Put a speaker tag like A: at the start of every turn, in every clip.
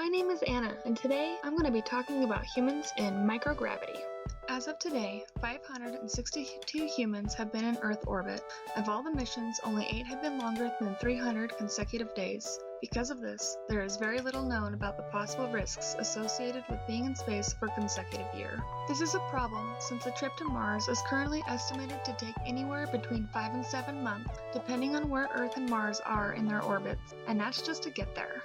A: My name is Anna, and today I'm going to be talking about humans in microgravity. As of today, 562 humans have been in Earth orbit. Of all the missions, only 8 have been longer than 300 consecutive days. Because of this, there is very little known about the possible risks associated with being in space for a consecutive year. This is a problem since the trip to Mars is currently estimated to take anywhere between 5 and 7 months, depending on where Earth and Mars are in their orbits, and that's just to get there.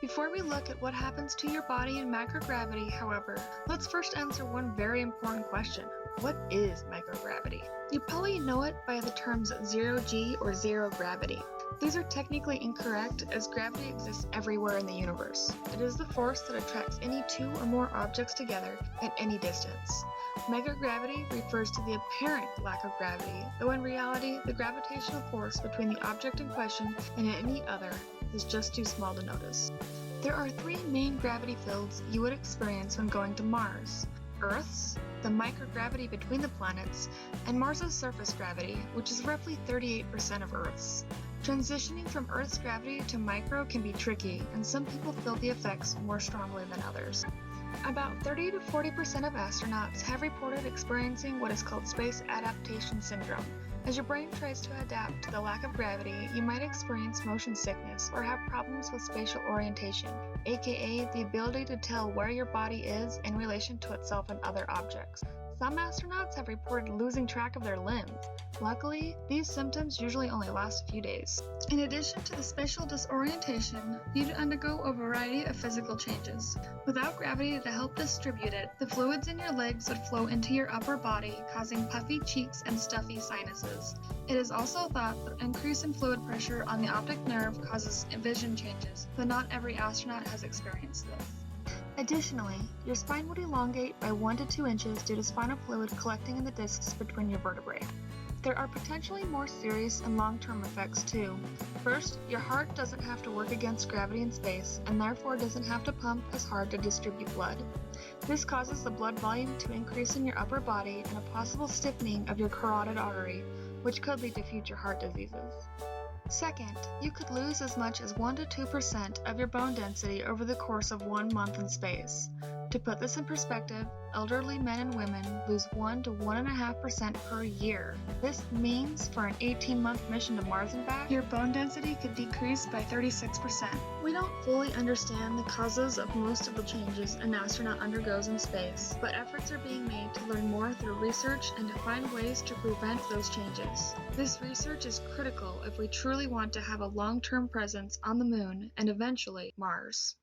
A: Before we look at what happens to your body in microgravity, however, let's first answer one very important question. What is microgravity? You probably know it by the terms zero-G or zero gravity. These are technically incorrect as gravity exists everywhere in the universe. It is the force that attracts any two or more objects together at any distance. Microgravity refers to the apparent lack of gravity, though in reality, the gravitational force between the object in question and any other is just too small to notice. There are 3 main gravity fields you would experience when going to Mars: Earth's, the microgravity between the planets, and Mars's surface gravity, which is roughly 38% of Earth's. Transitioning from Earth's gravity to micro can be tricky, and some people feel the effects more strongly than others. About 30 to 40% of astronauts have reported experiencing what is called space adaptation syndrome. As your brain tries to adapt to the lack of gravity, you might experience motion sickness or have problems with spatial orientation, aka the ability to tell where your body is in relation to itself and other objects. Some astronauts have reported losing track of their limbs. Luckily, these symptoms usually only last a few days. In addition to the spatial disorientation, you'd undergo a variety of physical changes. Without gravity to help distribute it, the fluids in your legs would flow into your upper body, causing puffy cheeks and stuffy sinuses. It is also thought that increase in fluid pressure on the optic nerve causes vision changes, but not every astronaut has experienced this. Additionally, your spine would elongate by 1 to 2 inches due to spinal fluid collecting in the discs between your vertebrae. There are potentially more serious and long-term effects too. First, your heart doesn't have to work against gravity in space and therefore doesn't have to pump as hard to distribute blood. This causes the blood volume to increase in your upper body and a possible stiffening of your carotid artery, which could lead to future heart diseases. Second, you could lose as much as 1 to 2% of your bone density over the course of 1 month in space. To put this in perspective, elderly men and women lose 1 to 1.5% per year. This means for an 18-month mission to Mars and back, your bone density could decrease by 36%. We don't fully understand the causes of most of the changes an astronaut undergoes in space, but efforts are being made to learn more through research and to find ways to prevent those changes. This research is critical if we truly want to have a long-term presence on the Moon and eventually Mars.